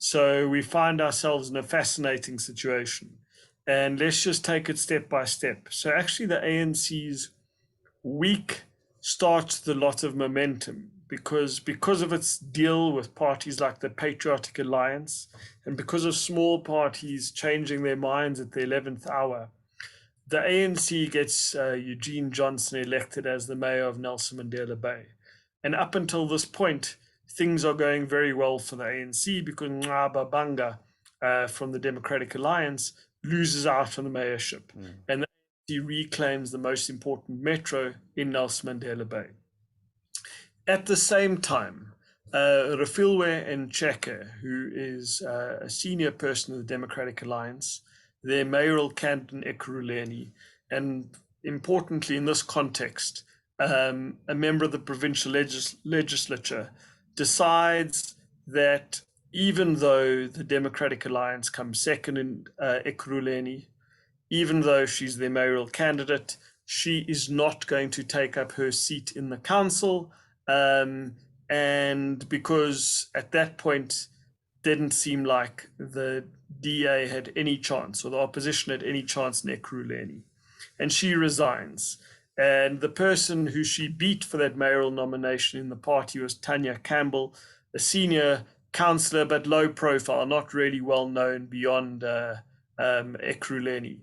So we find ourselves in a fascinating situation. And let's just take it step by step. So actually the ANC's week starts with a lot of momentum because of its deal with parties like the Patriotic Alliance, and because of small parties changing their minds at the 11th hour. The ANC gets Eugene Johnson elected as the mayor of Nelson Mandela Bay. And up until this point, things are going very well for the ANC because Ngaba Banga from the Democratic Alliance loses out on the mayorship. And the ANC reclaims the most important metro in Nelson Mandela Bay. At the same time, Refilwe Ncheke, who is a senior person of the Democratic Alliance, their mayoral candidate Ekurhuleni, and importantly in this context, a member of the provincial legislature, decides that even though the Democratic Alliance comes second in Ekurhuleni, even though she's their mayoral candidate, she is not going to take up her seat in the council, and because at that point didn't seem like the DA had any chance, or the opposition had any chance in Ekurhuleni. And she resigns. And the person who she beat for that mayoral nomination in the party was Tanya Campbell, a senior councillor, but low profile, not really well known beyond Ekurhuleni.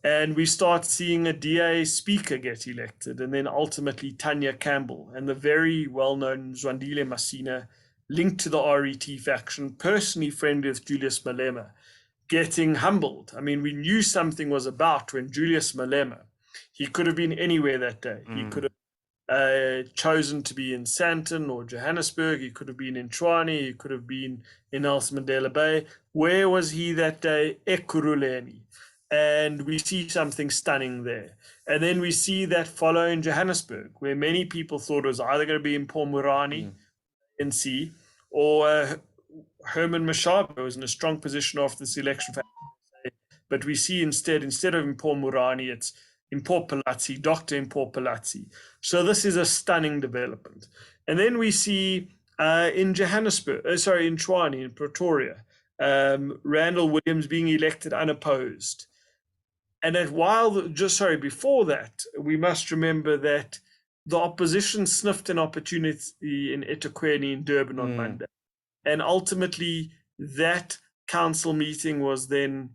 And we start seeing a DA speaker get elected, and then ultimately Tanya Campbell and the very well-known Zwandile Masina, linked to the RET faction, personally friendly with Julius Malema, getting humbled. I mean, we knew something was about when Julius Malema, he could have been anywhere that day. He could have chosen to be in Sandton or Johannesburg. He could have been in Tshwane. He could have been in Nelson Mandela Bay. Where was he that day? Ekurhuleni. And we see something stunning there. And then we see that follow in Johannesburg, where many people thought it was either going to be in Pomorani, NC, or Herman Mashaba was in a strong position after this election. But we see instead of in Pomorani, it's in Palazzi, Dr. in Palazzi. So this is a stunning development. And then we see in Johannesburg, in Tshwane, in Pretoria, Randall Williams being elected unopposed. And before that, we must remember that the opposition sniffed an opportunity in eThekwini in Durban on Monday. And ultimately, that council meeting was then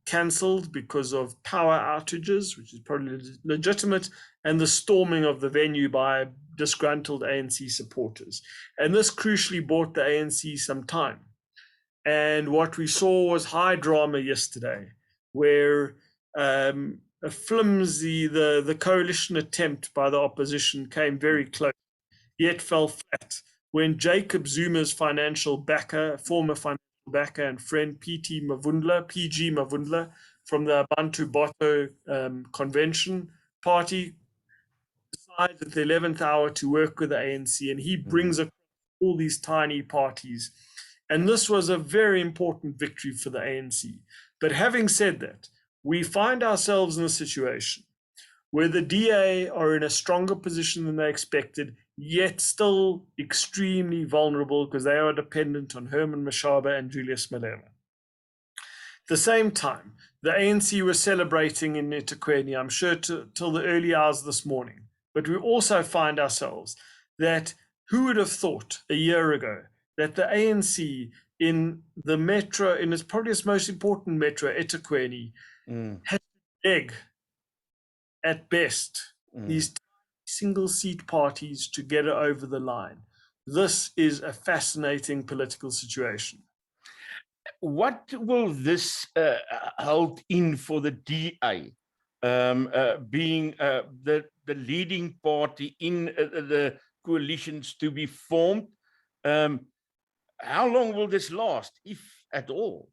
cancelled because of power outages, which is probably legitimate, and the storming of the venue by disgruntled ANC supporters. And this crucially bought the ANC some time. And what we saw was high drama yesterday, where a flimsy, the coalition attempt by the opposition came very close, yet fell flat when Jacob Zuma's financial backer, former financial backer and friend, PG Mavundla, from the Bantu Boto Convention Party, decides at the 11th hour to work with the ANC, and he brings across all these tiny parties. And this was a very important victory for the ANC. But having said that, we find ourselves in a situation where the DA are in a stronger position than they expected, yet still extremely vulnerable because they are dependent on Herman Mashaba and Julius Malema. At the same time, the ANC was celebrating in eThekwini, I'm sure, till the early hours this morning. But we also find ourselves that who would have thought a year ago that the ANC in the metro, in its probably its most important metro, eThekwini, has to beg at best these single seat parties to get it over the line. This is a fascinating political situation. What will this hold in for the DA, being the leading party in the coalitions to be formed? How long will this last, if at all?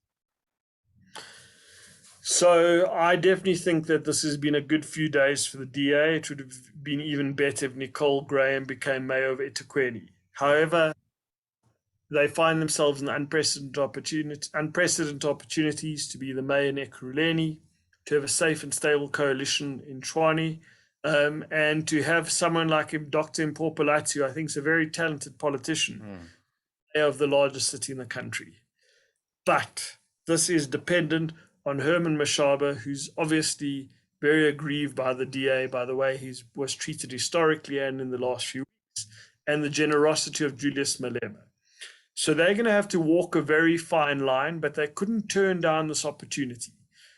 So I definitely think that this has been a good few days for the DA. It would have been even better if Nicole Graham became mayor of eThekwini. However, they find themselves in unprecedented opportunities to be the mayor in Ekurhuleni, to have a safe and stable coalition in Tshwane, and to have someone like Dr. Mpho Palazzi, who I think is a very talented politician, mayor of the largest city in the country. But this is dependent on Herman Mashaba, who's obviously very aggrieved by the DA, by the way he was treated historically and in the last few weeks, and the generosity of Julius Malema. So they're going to have to walk a very fine line, but they couldn't turn down this opportunity.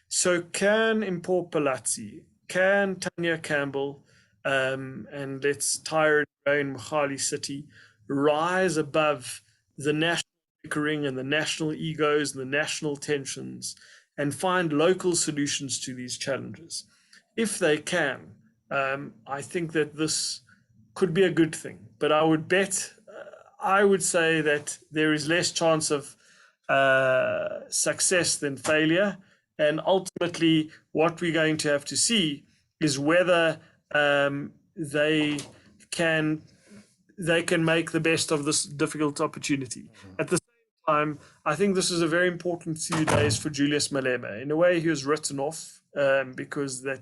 So can Mpho Palazzi, can Tanya Campbell, and let's Tyron Gray in Mohali City rise above the national bickering and the national egos and the national tensions and find local solutions to these challenges? If they can, I think that this could be a good thing. But I would say that there is less chance of success than failure. And ultimately, what we're going to have to see is whether they can make the best of this difficult opportunity. At the same time, I think this is a very important few days for Julius Malema. In a way, he was written off because that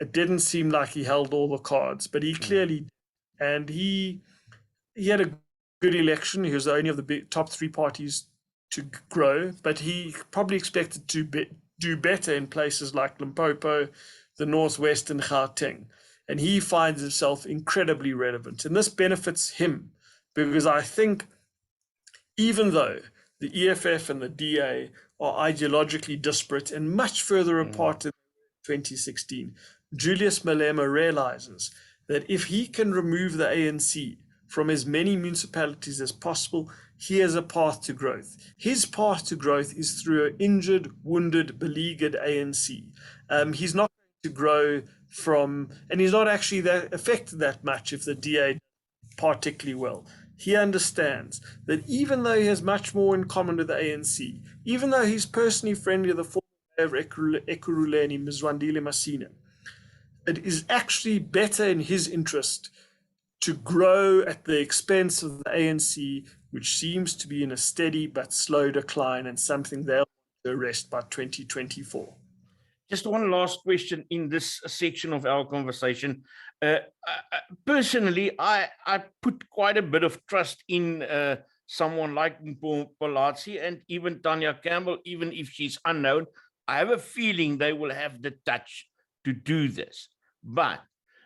it didn't seem like he held all the cards, but he clearly did. And he had a good election. He was the only of the top three parties to grow, but he probably expected to do better in places like Limpopo, the Northwest, and Gauteng. And he finds himself incredibly relevant. And this benefits him because I think even though the EFF and the DA are ideologically disparate and much further apart than 2016, Julius Malema realizes that if he can remove the ANC from as many municipalities as possible, he has a path to growth. His path to growth is through an injured, wounded, beleaguered ANC. He's not going to grow from, and he's not actually that affected that much if the DA particularly well. He understands that even though he has much more in common with the ANC, even though he's personally friendly with the former mayor of Ekurhuleni, Mzwandile Masina, it is actually better in his interest to grow at the expense of the ANC, which seems to be in a steady but slow decline and something they'll want to arrest by 2024. Just one last question in this section of our conversation. Personally, I put quite a bit of trust in someone like Mpho Palazzi and even Tanya Campbell, even if she's unknown. I have a feeling they will have the touch to do this. But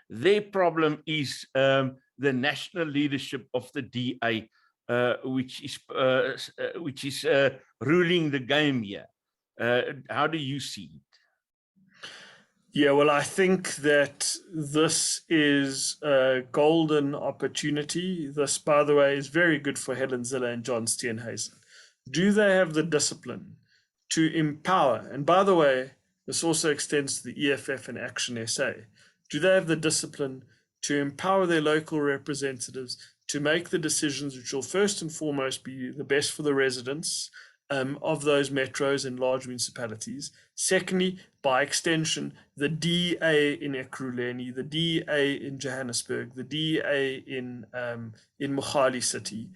their problem is the national leadership of the DA, which is ruling the game here. How do you see it? Yeah, well, I think that this is a golden opportunity. This, by the way, is very good for Helen Zille and John Steenhuisen. Do they have the discipline to empower? And by the way, this also extends to the EFF and Action SA. Do they have the discipline to empower their local representatives to make the decisions which will first and foremost be the best for the residents of those metros and large municipalities? Secondly, by extension, the DA in Ekurhuleni, the DA in Johannesburg, the DA in Mohali City.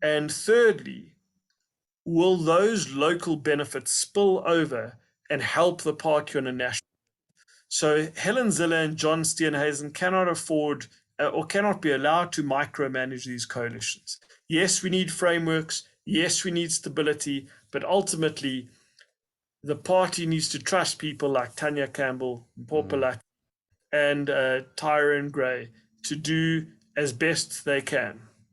And thirdly, will those local benefits spill over and help the party on a national? So Helen Zille and John Steenhuisen cannot afford or cannot be allowed to micromanage these coalitions. Yes, we need frameworks. Yes, we need stability, but ultimately, the party needs to trust people like Tanya Campbell, Mpho Palazzi, and Tyron Gray to do as best they can.